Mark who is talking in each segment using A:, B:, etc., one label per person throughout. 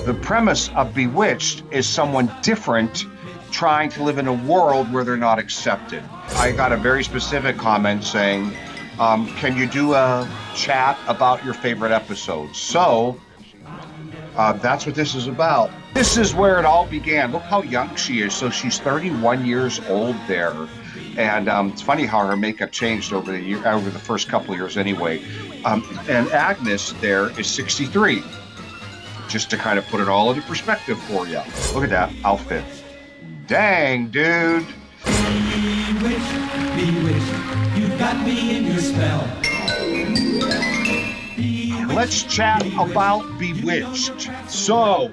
A: The premise of Bewitched is someone different trying to live in a world where they're not accepted. I got a very specific comment saying, can you do a chat about your favorite episodes? So that's what this is about. This is where it all began. Look how young she is. So she's 31 years old there. And it's funny how her makeup changed over the first couple of years anyway. And Agnes there is 63. Just to kind of put it all into perspective for you. Look at that outfit. Dang, dude.
B: Bewitched, bewitched, you've got me in your spell.
A: Let's chat about Bewitched. So,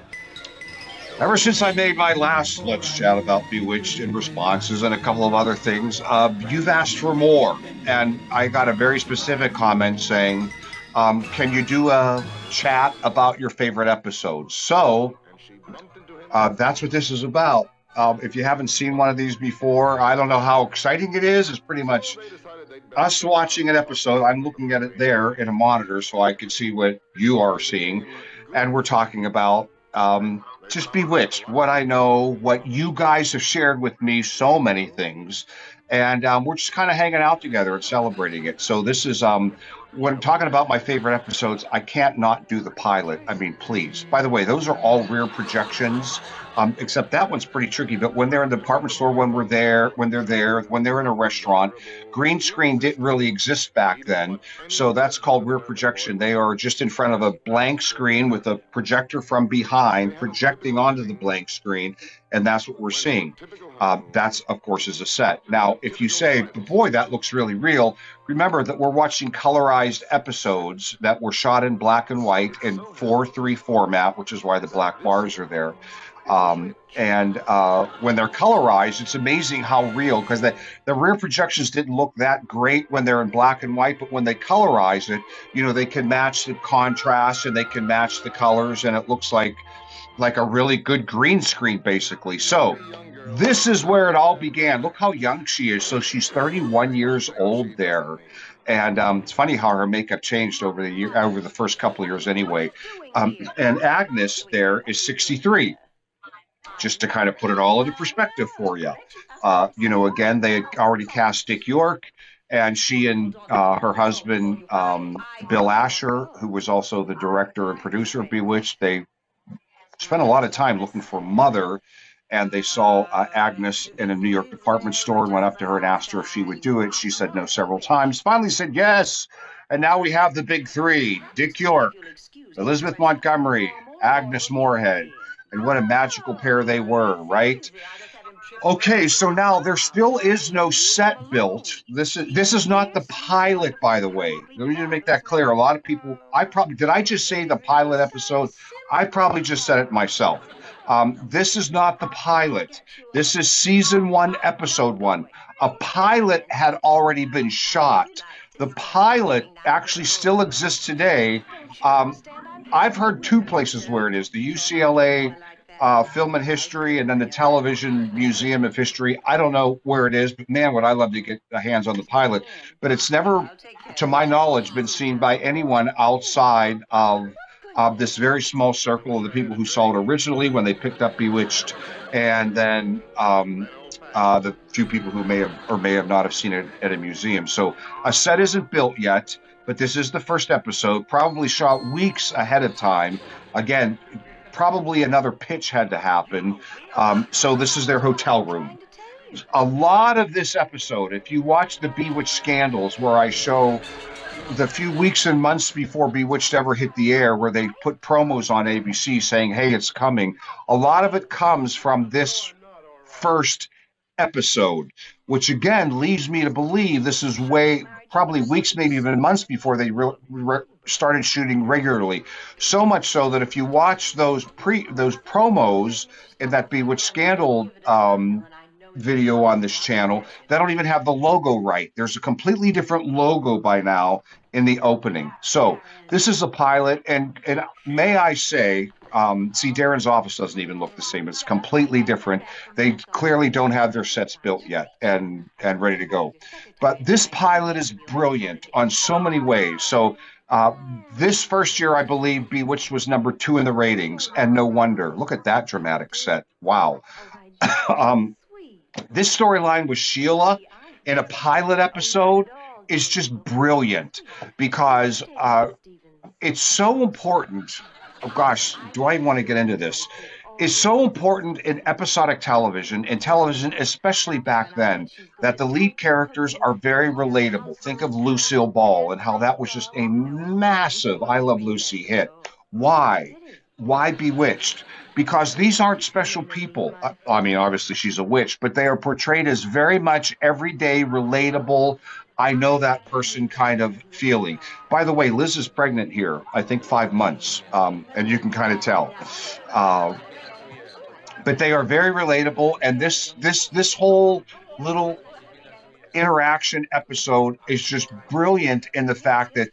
A: ever since I made my last Let's Chat about Bewitched in responses and a couple of other things, you've asked for more. And I got a very specific comment saying, can you do a chat about your favorite episodes? So that's what this is about. If you haven't seen one of these before, I don't know how exciting it is. It's pretty much us watching an episode. I'm looking at it there in a monitor so I can see what you are seeing. And we're talking about just Bewitched, what I know, what you guys have shared with me, so many things. And we're just kind of hanging out together and celebrating it. So this is, when I'm talking about my favorite episodes, I can't not do the pilot. I mean, please. By the way, those are all rear projections, except that one's pretty tricky. But when they're in the department store, when they're in a restaurant, green screen didn't really exist back then. So that's called rear projection. They are just in front of a blank screen with a projector from behind projecting onto the blank screen. And that's what we're seeing. That's, of course, is a set. Now, if you say, boy, that looks really real, remember that we're watching colorized episodes that were shot in black and white in 4:3 format, which is why the black bars are there. And when they're colorized, it's amazing how real, because the rear projections didn't look that great when they're in black and white, but when they colorize it, they can match the contrast and they can match the colors, and it looks like a really good green screen, basically. So this is where it all began. Look how young she is. So she's 31 years old there. And it's funny how her makeup changed over the first couple of years anyway. And Agnes there is 63. Just to kind of put it all into perspective for you. Again, they had already cast Dick York, and she and her husband, Bill Asher, who was also the director and producer of Bewitched, they spent a lot of time looking for Mother, and they saw Agnes in a New York department store and went up to her and asked her if she would do it. She said no several times, finally said yes, and now we have the big three: Dick York, Elizabeth Montgomery, Agnes Moorehead. And what a magical pair they were, right? Okay, so now there still is no set built. This is not the pilot, by the way. We need to make that clear. A lot of people, did I just say the pilot episode? I probably just said it myself. This is not the pilot. This is season 1, episode 1. A pilot had already been shot. The pilot actually still exists today. I've heard 2 places where it is: the UCLA Film and History, and then the Television Museum of History. I don't know where it is, but man, would I love to get the hands on the pilot. But it's never, to my knowledge, been seen by anyone outside of this very small circle of the people who saw it originally when they picked up Bewitched, and then the few people who may have not have seen it at a museum. So a set isn't built yet, but this is the first episode, probably shot weeks ahead of time. Again, probably another pitch had to happen. So this is their hotel room. A lot of this episode, if you watch the Bewitched scandals, where I show the few weeks and months before Bewitched ever hit the air, where they put promos on ABC saying, hey, it's coming, a lot of it comes from this first episode, which again leads me to believe this is probably weeks, maybe even months before they started shooting regularly. So much so that if you watch those promos in that Bewitched scandal video on this channel, they don't even have the logo right. There's a completely different logo by now in the opening. So this is a pilot, and may I say, see, Darren's office doesn't even look the same. It's completely different. They clearly don't have their sets built yet and ready to go. But this pilot is brilliant on so many ways. So Uh, this first year, I believe Bewitched was #2 in the ratings, and no wonder. Look at that dramatic set. Wow. um, this storyline with Sheila in a pilot episode is just brilliant because it's so important. Oh gosh, do I even want to get into this? It's so important in episodic television, in television, especially back then, that the lead characters are very relatable. Think of Lucille Ball and how that was just a massive I Love Lucy hit. Why? Why Bewitched? Because these aren't special people. I mean, obviously she's a witch, but they are portrayed as very much everyday, relatable, I know that person kind of feeling. By the way, Liz is pregnant here, I think 5 months, and you can kind of tell. Uh, but they are very relatable, and this whole little interaction episode is just brilliant in the fact that,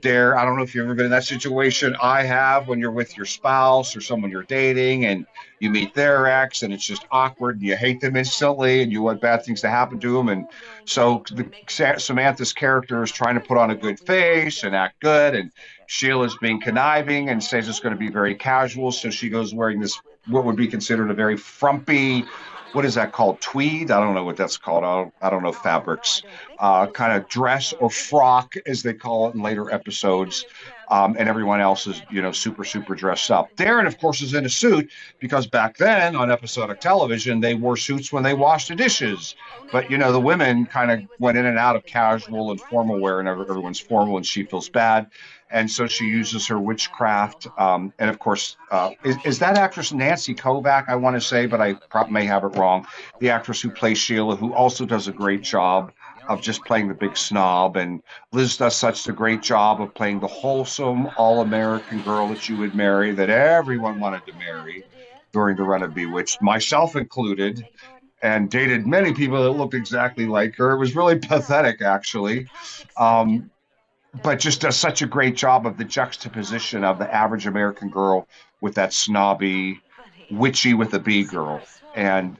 A: dare, I don't know if you've ever been in that situation. I have, when you're with your spouse or someone you're dating and you meet their ex and it's just awkward and you hate them instantly and you want bad things to happen to them. And so Samantha's character is trying to put on a good face and act good, and Sheila's being conniving and says it's going to be very casual. So she goes wearing this, what would be considered a very frumpy, what is that called? Tweed? I don't know what that's called. I don't know fabrics. Kind of dress or frock, as they call it in later episodes. And everyone else is, super, super dressed up. Darren, of course, is in a suit because back then on episodic television, they wore suits when they washed the dishes. But, the women kind of went in and out of casual and formal wear, and everyone's formal, and she feels bad. And so she uses her witchcraft. And of course, is that actress Nancy Kovac, I want to say, but I may have it wrong. The actress who plays Sheila, who also does a great job of just playing the big snob. And Liz does such a great job of playing the wholesome, all-American girl that you would marry, that everyone wanted to marry during the run of Bewitched, myself included, and dated many people that looked exactly like her. It was really pathetic, actually. But just does such a great job of the juxtaposition of the average American girl with that snobby, witchy with a B girl. And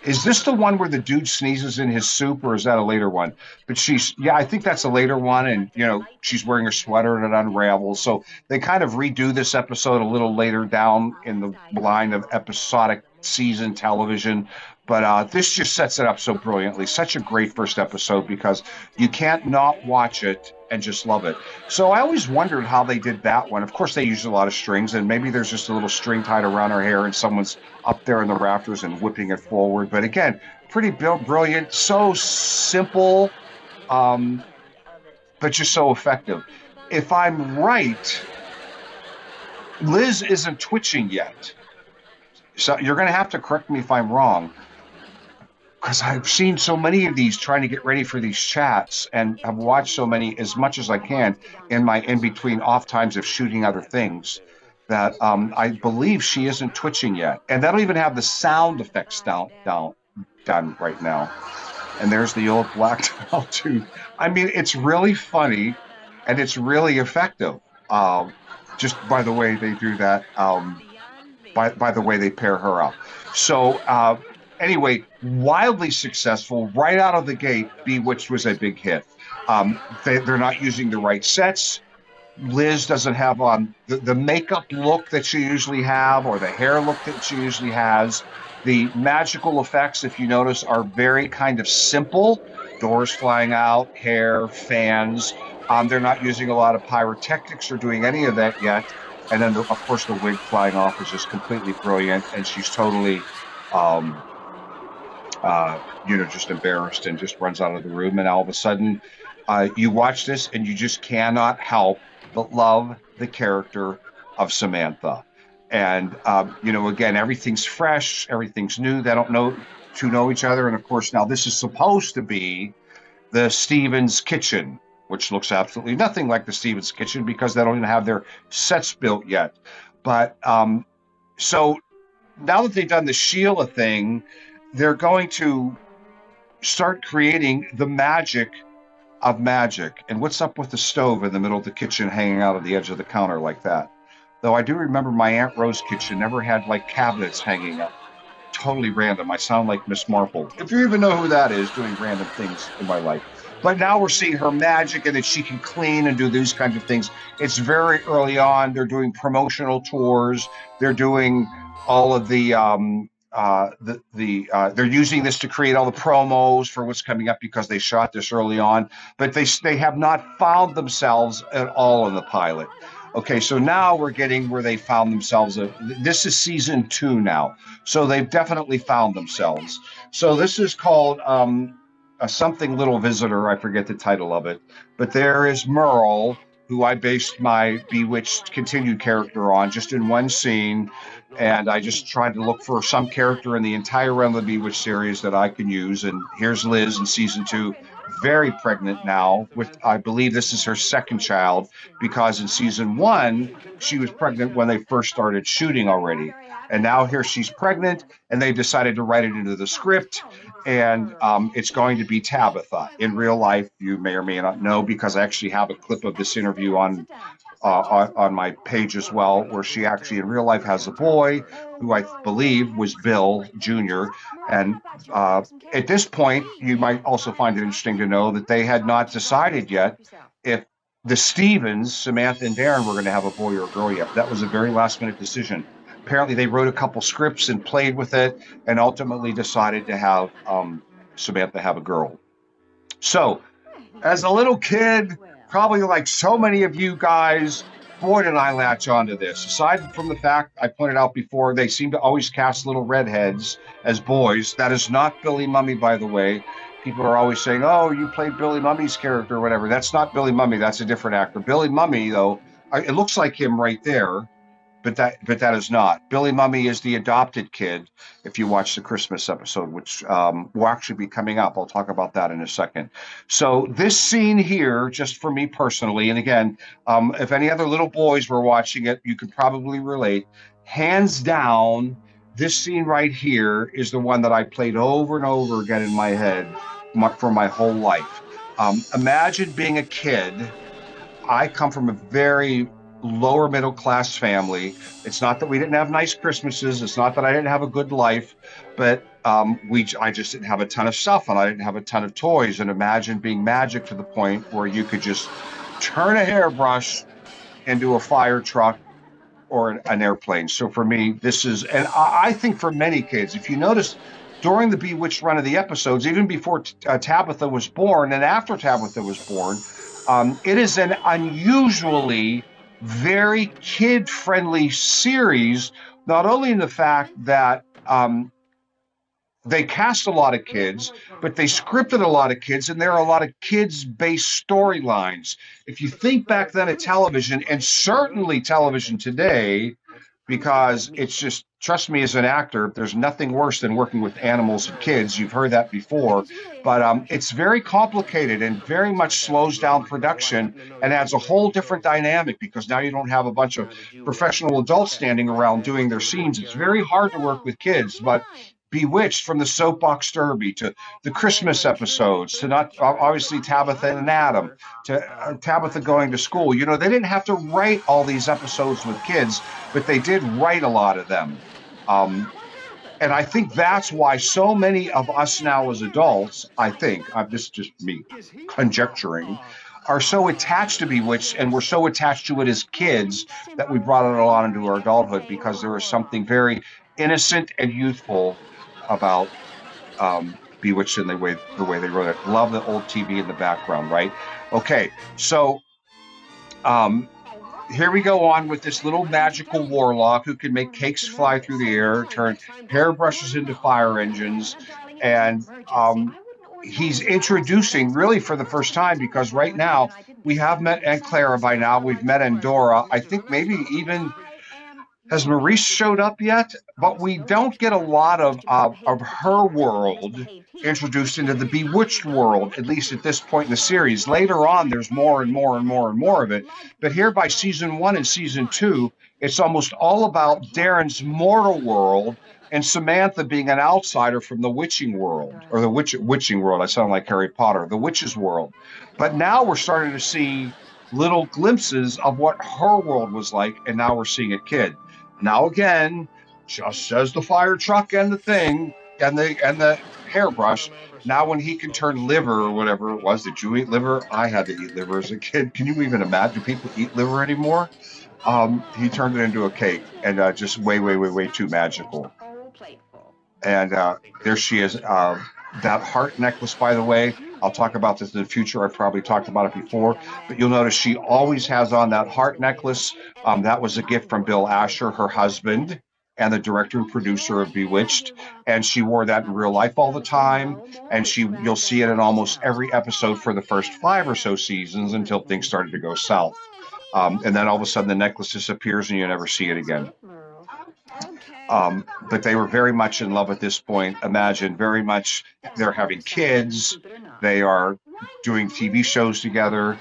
A: is this the one where the dude sneezes in his soup, or is that a later one? But I think that's a later one. And, she's wearing her sweater and it unravels. So they kind of redo this episode a little later down in the line of episodic season television. But this just sets it up so brilliantly. Such a great first episode because you can't not watch it and just love it. So I always wondered how they did that one. Of course, they used a lot of strings, and maybe there's just a little string tied around her hair and someone's up there in the rafters and whipping it forward. But again, pretty brilliant, so simple, but just so effective. If I'm right, Liz isn't twitching yet. So you're going to have to correct me if I'm wrong, because I've seen so many of these trying to get ready for these chats, and I've watched so many as much as I can in my in-between off times of shooting other things, that I believe she isn't twitching yet. And that'll even have the sound effects done right now. And there's the old black towel too. I mean, it's really funny and it's really effective. Just by the way they do that, by the way they pair her up. So anyway, wildly successful right out of the gate. Bewitched was a big hit. They're not using the right sets. Liz doesn't have the makeup look that she usually have, or the hair look that she usually has. The magical effects, if you notice, are very kind of simple. Doors flying out, hair, fans. They're not using a lot of pyrotechnics or doing any of that yet. And then, of course, the wig flying off is just completely brilliant. And she's totally, just embarrassed and just runs out of the room. And all of a sudden, you watch this and you just cannot help but love the character of Samantha. And, again, everything's fresh, everything's new. They don't know each other. And, of course, now this is supposed to be the Stevens kitchen, which looks absolutely nothing like the Stevens kitchen because they don't even have their sets built yet. But so now that they've done the Sheila thing, they're going to start creating the magic of magic. And what's up with the stove in the middle of the kitchen hanging out at the edge of the counter like that? Though I do remember my Aunt Rose's kitchen never had like cabinets hanging up. Totally random. I sound like Miss Marple. If you even know who that is, doing random things in my life. But now we're seeing her magic and that she can clean and do these kinds of things. It's very early on. They're doing promotional tours. They're doing all of they're using this to create all the promos for what's coming up because they shot this early on, but they have not found themselves at all in the pilot. Okay, so now we're getting where they found themselves. This is season 2 now, so they've definitely found themselves. So this is called a something little visitor. I forget the title of it, but there is Merle, who I based my Bewitched continued character on, just in one scene. And I just tried to look for some character in the entire realm of the Bewitched series that I can use. And here's Liz in season 2, very pregnant now with, I believe this is her second child, because in season 1, she was pregnant when they first started shooting already. And now here she's pregnant, and they decided to write it into the script. And it's going to be Tabitha. In real life, you may or may not know, because I actually have a clip of this interview on my page as well, where she actually in real life has a boy who I believe was Bill Jr. And at this point, you might also find it interesting to know that they had not decided yet if the Stevens, Samantha and Darren, were going to have a boy or a girl yet. That was a very last minute decision. Apparently, they wrote a couple scripts and played with it and ultimately decided to have Samantha have a girl. So, as a little kid, probably like so many of you guys, boy, did I latch onto this. Aside from the fact I pointed out before, they seem to always cast little redheads as boys. That is not Billy Mumy, by the way. People are always saying, oh, you played Billy Mumy's character or whatever. That's not Billy Mumy. That's a different actor. Billy Mumy, though, it looks like him right there. But that is not. Billy Mumy is the adopted kid, if you watch the Christmas episode, which will actually be coming up. I'll talk about that in a second. So this scene here, just for me personally, and again, if any other little boys were watching it, you could probably relate. Hands down, this scene right here is the one that I played over and over again in my head for my whole life. Imagine being a kid. I come from a very lower middle class family. It's not that we didn't have nice Christmases. It's not that I didn't have a good life, but I just didn't have a ton of stuff, and I didn't have a ton of toys. And imagine being magic to the point where you could just turn a hairbrush into a fire truck or an airplane. So for me, this is, and I think for many kids, if you notice during the Bewitched run of the episodes, even before Tabitha was born and after Tabitha was born, it is an unusually very kid-friendly series, not only in the fact that they cast a lot of kids, but they scripted a lot of kids, and there are a lot of kids-based storylines. If you think back then at television, and certainly television today, because it's just, trust me as an actor, there's nothing worse than working with animals and kids. You've heard that before. But it's very complicated and very much slows down production and adds a whole different dynamic, because now you don't have a bunch of professional adults standing around doing their scenes. It's very hard to work with kids. But Bewitched, from the soapbox derby to the Christmas episodes to not obviously Tabitha and Adam to Tabitha going to school. You know, they didn't have to write all these episodes with kids, but they did write a lot of them. And I think that's why so many of us now as adults, I think, this is just me conjecturing, are so attached to Bewitched, and we're so attached to it as kids that we brought it a lot into our adulthood, because there is something very innocent and youthful about Bewitched and the way they wrote it. Love the old TV in the background, right? Okay, so here we go on with this little magical warlock who can make cakes fly through the air, turn hairbrushes into fire engines, and he's introducing, really for the first time, because right now we have met Aunt Clara by now, we've met Endora, I think maybe even, has Maurice showed up yet? But we don't get a lot of her world introduced into the Bewitched world, at least at this point in the series. Later on, there's more and more and more and more of it. But here by season 1 and season 2, it's almost all about Darren's mortal world and Samantha being an outsider from the witching world, or the witching world. I sound like Harry Potter, the witch's world. But now we're starting to see little glimpses of what her world was like, and now we're seeing a kid. Now again, just as the fire truck and the thing, and the hairbrush. Now, when he can turn liver or whatever it was, did you eat liver? I had to eat liver as a kid. Can you even imagine people eat liver anymore? He turned it into a cake, and just way, way, way, way too magical. And there she is. That heart necklace, by the way, I'll talk about this in the future. I've probably talked about it before, but you'll notice she always has on that heart necklace. That was a gift from Bill Asher, her husband, and the director and producer of Bewitched. And she wore that in real life all the time. And you'll see it in almost every episode for the first 5 or so seasons until things started to go south. And then all of a sudden the necklace disappears and you never see it again. But they were very much in love at this point. Imagine, very much, they're having kids, they are doing TV shows together,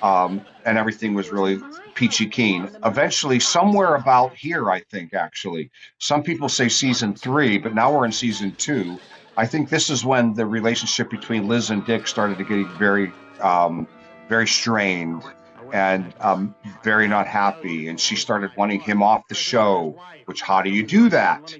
A: and everything was really peachy keen. Eventually, somewhere about here, I think, actually, some people say season 3, but now we're in season 2. I think this is when the relationship between Liz and Dick started to get very strained and very not happy. And she started wanting him off the show, which, how do you do that?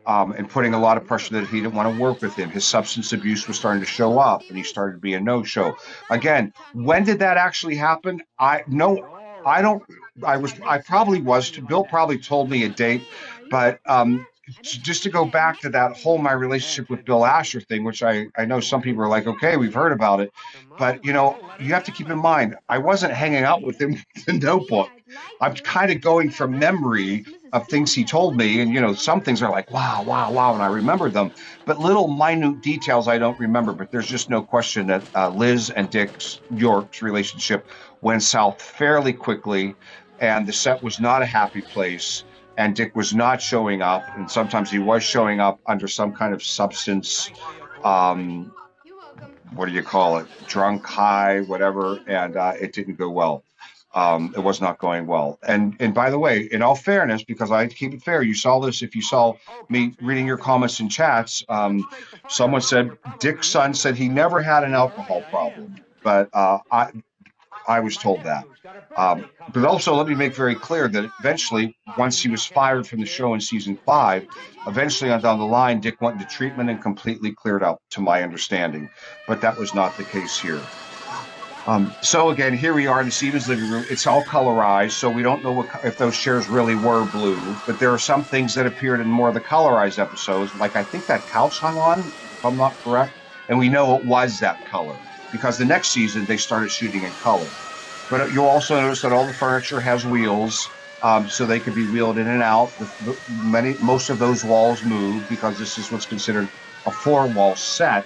A: And putting a lot of pressure that he didn't want to work with him. His substance abuse was starting to show up, and he started to be a no-show. Again, when did that actually happen? I don't. I probably was. Bill probably told me a date, but just to go back to that whole my relationship with Bill Asher thing, which I know some people are like, okay, we've heard about it, but you have to keep in mind, I wasn't hanging out with him with the notebook. I'm kind of going from memory of things he told me, and some things are like, wow, wow, wow, and I remember them, but little minute details I don't remember. But there's just no question that Liz and York's relationship went south fairly quickly, and the set was not a happy place. And Dick was not showing up, and sometimes he was showing up under some kind of substance, what do you call it, drunk, high, whatever, and it didn't go well. It was not going well. And by the way, in all fairness, because I keep it fair, you saw this, if you saw me reading your comments and chats, someone said, Dick's son said he never had an alcohol problem, but I was told that. But also, let me make very clear that eventually, once he was fired from the show in season 5, eventually on down the line, Dick went into treatment and completely cleared up, to my understanding. But that was not the case here. So again, here we are in Stephen's living room. It's all colorized, so we don't know if those chairs really were blue. But there are some things that appeared in more of the colorized episodes, like I think that couch hung on, if I'm not correct, and we know it was that color, because the next season they started shooting in color. But you'll also notice that all the furniture has wheels, so they could be wheeled in and out. Most of those walls move because this is what's considered a 4-wall set.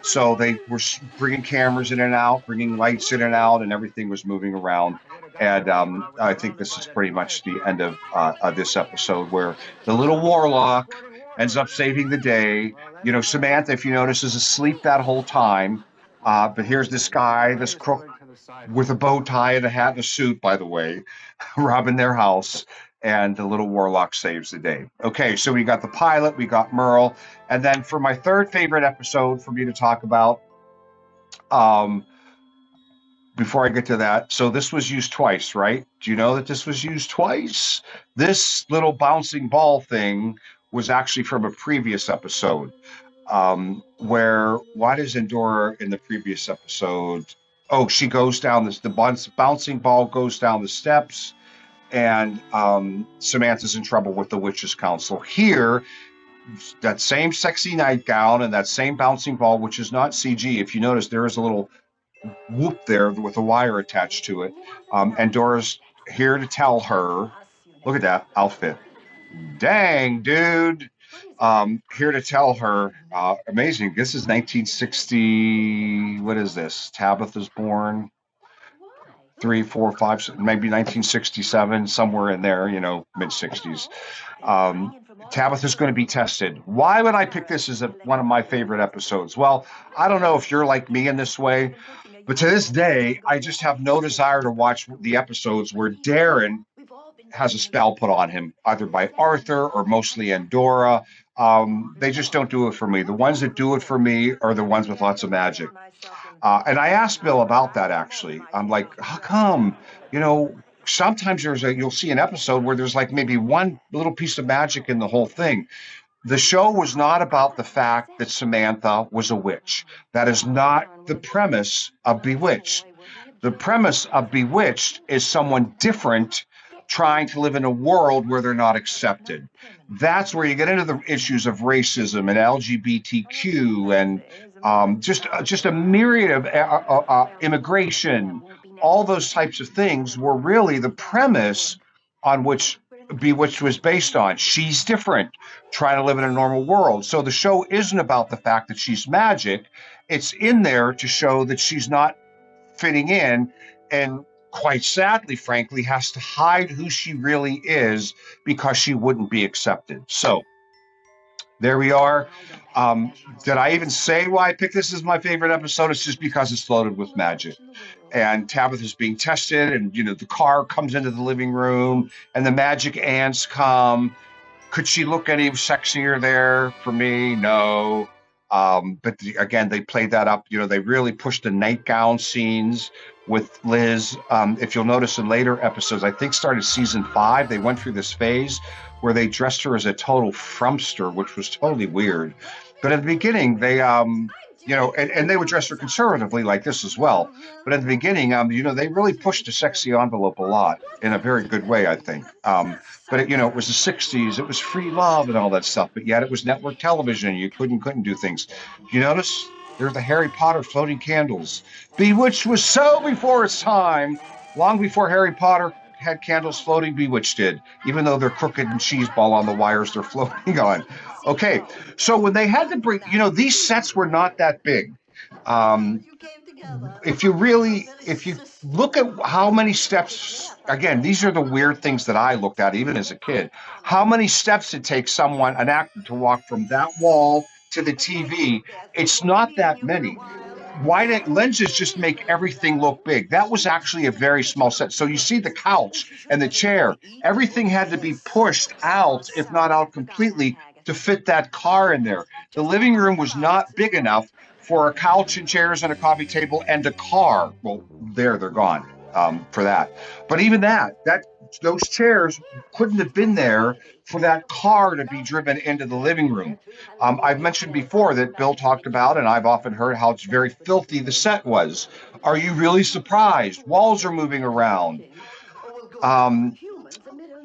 A: So they were bringing cameras in and out, bringing lights in and out, and everything was moving around. And I think this is pretty much the end of this episode, where the little warlock ends up saving the day. Samantha, if you notice, is asleep that whole time. But here's this guy, this crook with a bow tie and a hat and a suit, by the way, robbing their house. And the little warlock saves the day. Okay, so we got the pilot, we got Merle, and then for my third favorite episode for me to talk about, before I get to that, so this was used twice, right? Do you know that this was used twice? This little bouncing ball thing was actually from a previous episode, where, why does Endora in the previous episode, she goes down the bouncing ball goes down the steps, and Samantha's in trouble with the Witches' Council. Here, that same sexy nightgown and that same bouncing ball, which is not CG. If you notice, there is a little whoop there with a wire attached to it. And Dora's here to tell her, look at that outfit. Dang, dude. Here to tell her, amazing. This is 1960. What is this? Tabitha's born. 3, 4, 5, maybe 1967, somewhere in there, mid 60s. Tabitha's going to be tested. Why would I pick this as one of my favorite episodes? Well, I don't know if you're like me in this way, but to this day, I just have no desire to watch the episodes where Darren has a spell put on him, either by Arthur or mostly Endora. They just don't do it for me. The ones that do it for me are the ones with lots of magic. And I asked Bill about that, actually. I'm like, how come? Sometimes you'll see an episode where there's like maybe one little piece of magic in the whole thing. The show was not about the fact that Samantha was a witch. That is not the premise of Bewitched. The premise of Bewitched is someone different trying to live in a world where they're not accepted. That's where you get into the issues of racism and LGBTQ and just a myriad of immigration. All those types of things were really the premise on which Bewitched was based on. She's different, trying to live in a normal world. So the show isn't about the fact that she's magic. It's in there to show that she's not fitting in, and quite sadly, frankly, has to hide who she really is because she wouldn't be accepted. So there we are. Did I even say why I picked this as my favorite episode? It's just because it's loaded with magic. And Tabitha's being tested, and the car comes into the living room, and the magic ants come. Could she look any sexier there for me? No. But again, they played that up. They really pushed the nightgown scenes with Liz. If you'll notice in later episodes, I think started season 5, they went through this phase where they dressed her as a total frumpster, which was totally weird. But at the beginning, they, and they would dress her conservatively like this as well. But at the beginning, they really pushed the sexy envelope a lot in a very good way, I think. But it was the 60s, it was free love and all that stuff, but yet it was network television. You couldn't do things. You notice there's the Harry Potter floating candles. Bewitched was so before its time, long before Harry Potter had candles floating, Bewitched did, even though they're crooked and cheeseball on the wires they're floating on. Okay, so when they had to bring, these sets were not that big. If you look at how many steps, again, these are the weird things that I looked at even as a kid, how many steps it takes an actor to walk from that wall to the TV, it's not that many. Why didn't lenses just make everything look big? That was actually a very small set. So you see the couch and the chair, everything had to be pushed out, if not out completely, to fit that car in there. The living room was not big enough for a couch and chairs and a coffee table and a car. Well, they're gone for that. But even those chairs couldn't have been there for that car to be driven into the living room. I've mentioned before that Bill talked about, and I've often heard how it's very filthy the set was. Are you really surprised? Walls are moving around.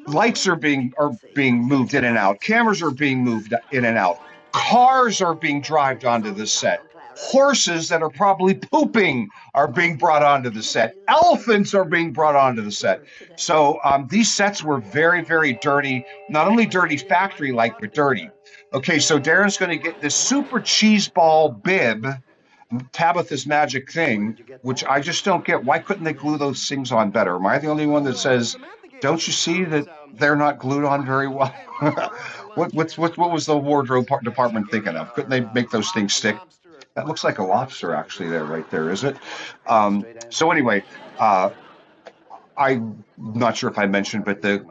A: Lights are being moved in and out. Cameras are being moved in and out. Cars are being driven onto the set. Horses that are probably pooping are being brought onto the set. Elephants are being brought onto the set. So these sets were very, very dirty. Not only dirty factory-like, but dirty. Okay, so Darren's going to get this super cheeseball bib, Tabitha's magic thing, which I just don't get. Why couldn't they glue those things on better? Am I the only one that says, don't you see that they're not glued on very well? What was the wardrobe department thinking of? Couldn't they make those things stick? That looks like a lobster, actually, right there, is it? So anyway, I'm not sure if I mentioned, but the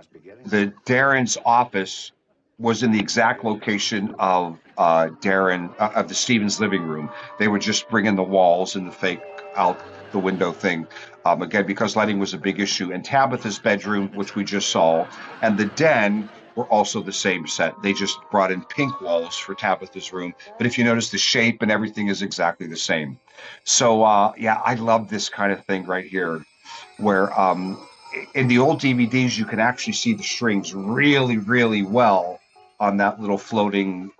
A: Darren's office was in the exact location of of the Stevens living room. They would just bring in the walls and the fake out the window thing. Again, because lighting was a big issue. And Tabitha's bedroom, which we just saw, and the den were also the same set. They just brought in pink walls for Tabitha's room. But if you notice, the shape and everything is exactly the same. So, I love this kind of thing right here, where in the old DVDs, you can actually see the strings really, really well on that little floating,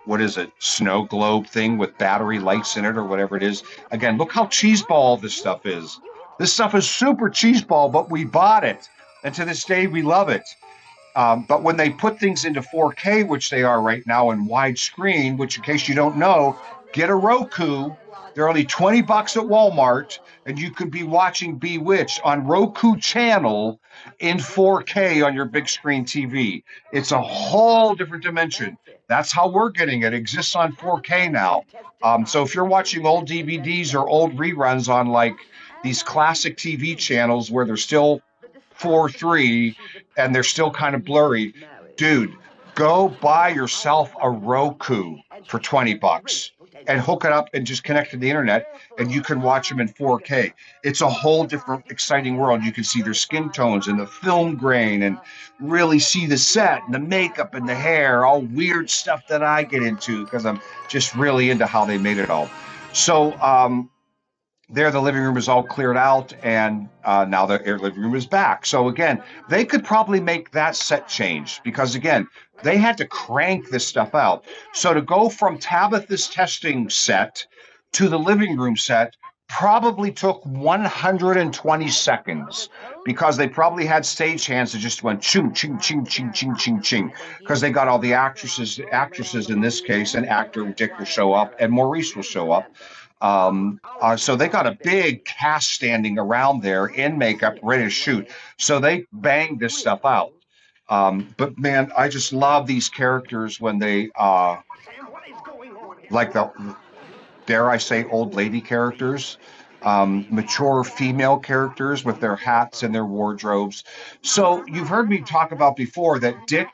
A: snow globe thing with battery lights in it or whatever it is. Again, look how cheeseball this stuff is. This stuff is super cheeseball, but we bought it. And to this day, we love it. But when they put things into 4K, which they are right now in widescreen, which in case you don't know, get a Roku. They're only $20 at Walmart, and you could be watching Bewitched on Roku channel in 4K on your big screen TV. It's a whole different dimension. That's how we're getting it. It exists on 4K now. So if you're watching old DVDs or old reruns on like these classic TV channels where they're still 4:3 and they're still kind of blurry, dude, go buy yourself a Roku for $20. and hook it up and just connect to the internet, and you can watch them in 4K. It's a whole different exciting world. You can see their skin tones and the film grain and really see the set and the makeup and the hair, all weird stuff that I get into because I'm just really into how they made it all. So there, the living room is all cleared out, and now the living room is back. So again, they could probably make that set change because again, they had to crank this stuff out. So to go from Tabitha's testing set to the living room set probably took 120 seconds because they probably had stagehands that just went ching ching ching ching ching ching ching because they got all the actresses in this case, and actor Dick will show up and Maurice will show up. So they got a big cast standing around there in makeup, ready to shoot. So they banged this stuff out. But man, I just love these characters when they like the, dare I say, old lady characters, mature female characters with their hats and their wardrobes. So you've heard me talk about before that Dick,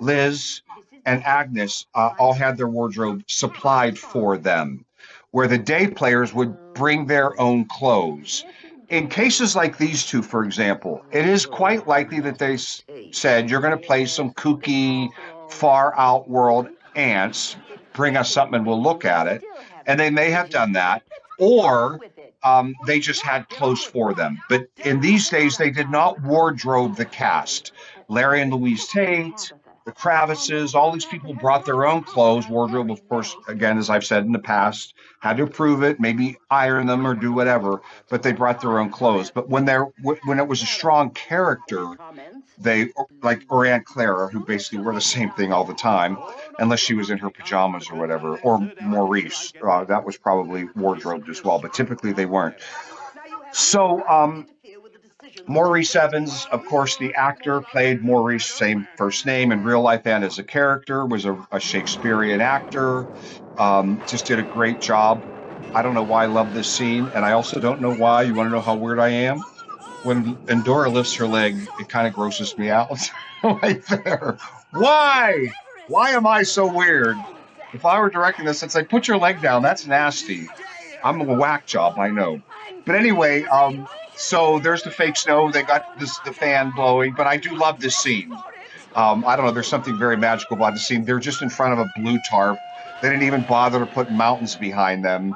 A: Liz, and Agnes all had their wardrobe supplied for them, where the day players would bring their own clothes. In cases like these two, for example, it is quite likely that they said, you're going to play some kooky, far out world ants, bring us something and we'll look at it. And they may have done that, or they just had clothes for them. But in these days, they did not wardrobe the cast. Larry and Louise Tate, the Kravitzes, all these people brought their own clothes. Wardrobe, of course, again, as I've said in the past, had to approve it, maybe iron them or do whatever, but they brought their own clothes. But when it was a strong character, they, like Aunt Clara, who basically wore the same thing all the time, unless she was in her pajamas or whatever, or Maurice, that was probably wardrobed as well, but typically they weren't. So Maurice Evans, of course, the actor, played Maurice, same first name in real life and as a character, was a Shakespearean actor, just did a great job. I don't know why I love this scene, and I also don't know why. You want to know how weird I am? When Endora lifts her leg, it kind of grosses me out right there. Why? Why am I so weird? If I were directing this, I'd say, put your leg down. That's nasty. I'm a whack job, I know. But anyway, so there's the fake snow. They got the fan blowing, but I do love this scene. I don't know. There's something very magical about the scene. They're just in front of a blue tarp. They didn't even bother to put mountains behind them.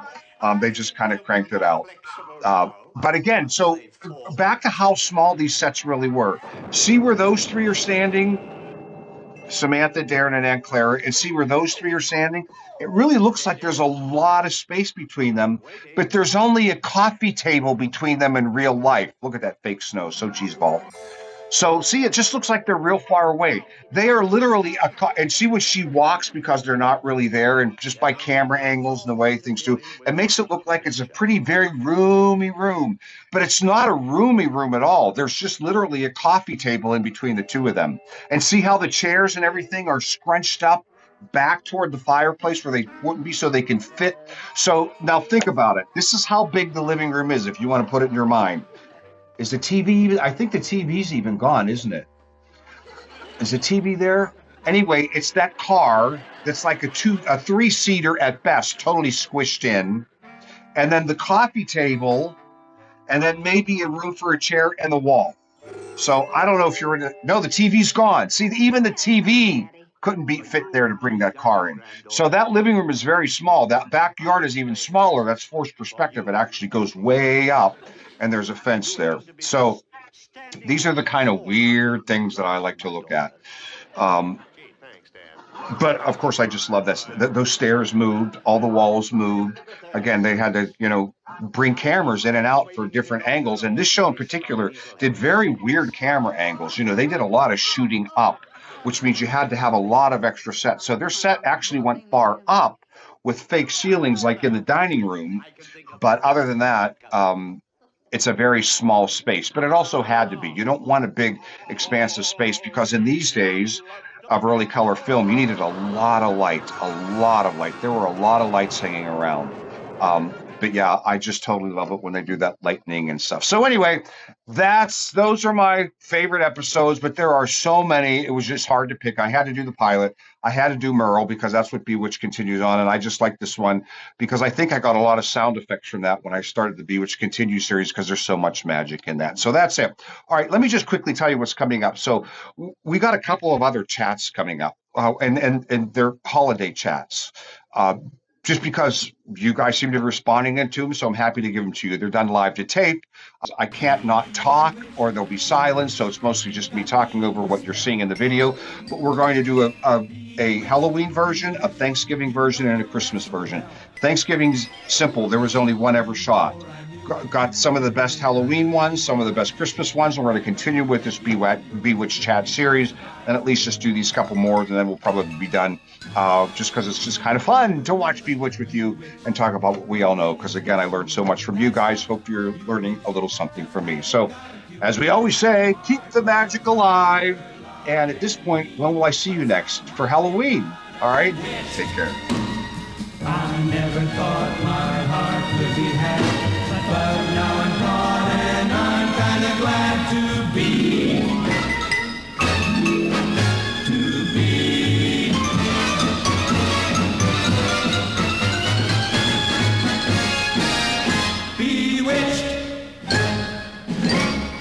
A: They just kind of cranked it out. But again, so back to how small these sets really were. See where those three are standing? Samantha, Darren, and Aunt Clara, and see where those three are standing? It really looks like there's a lot of space between them, but there's only a coffee table between them in real life. Look at that fake snow, so cheeseball. So see, it just looks like they're real far away. They are literally and see when she walks, because they're not really there, and just by camera angles and the way things do, it makes it look like it's a pretty, very roomy room. But it's not a roomy room at all. There's just literally a coffee table in between the two of them. And see how the chairs and everything are scrunched up back toward the fireplace where they wouldn't be, so they can fit. So now think about it. This is how big the living room is, if you want to put it in your mind. Is the TV, I think the TV's even gone, isn't it? Is the TV there? Anyway, it's that car that's like a three-seater at best, totally squished in. And then the coffee table, and then maybe a room for a chair and the wall. So I don't know if you're in it. No, the TV's gone. See, even the TV couldn't fit there to bring that car in. So that living room is very small. That backyard is even smaller. That's forced perspective. It actually goes way up, and there's a fence there. So these are the kind of weird things that I like to look at. But of course, I just love that those stairs moved, all the walls moved. Again, they had to, bring cameras in and out for different angles. And this show in particular did very weird camera angles. They did a lot of shooting up, which means you had to have a lot of extra sets. So their set actually went far up with fake ceilings like in the dining room. But other than that, it's a very small space. But it also had to be. You don't want a big, expansive space, because in these days of early color film, you needed a lot of light, There were a lot of lights hanging around. But yeah, I just totally love it when they do that lightning and stuff. So anyway, those are my favorite episodes, but there are so many. It was just hard to pick. I had to do the pilot. I had to do Merle because that's what Bewitched continues on. And I just like this one because I think I got a lot of sound effects from that when I started the Bewitched Continue series because there's so much magic in that. So that's it. All right, let me just quickly tell you what's coming up. So we got a couple of other chats coming up, and they're holiday chats. Just because you guys seem to be responding to them, so I'm happy to give them to you. They're done live to tape. I can't not talk or there'll be silence, so it's mostly just me talking over what you're seeing in the video. But we're going to do a Halloween version, a Thanksgiving version, and a Christmas version. Thanksgiving's simple. There was only one ever shot. Got some of the best Halloween ones, some of the best Christmas ones. We're going to continue with this Bewitched Chat series and at least just do these couple more, and then we'll probably be done just because it's just kind of fun to watch Bewitched with you and talk about what we all know. Because, again, I learned so much from you guys. Hope you're learning a little something from me. So, as we always say, keep the magic alive. And at this point, when will I see you next for Halloween? All right? Take care.
B: I never thought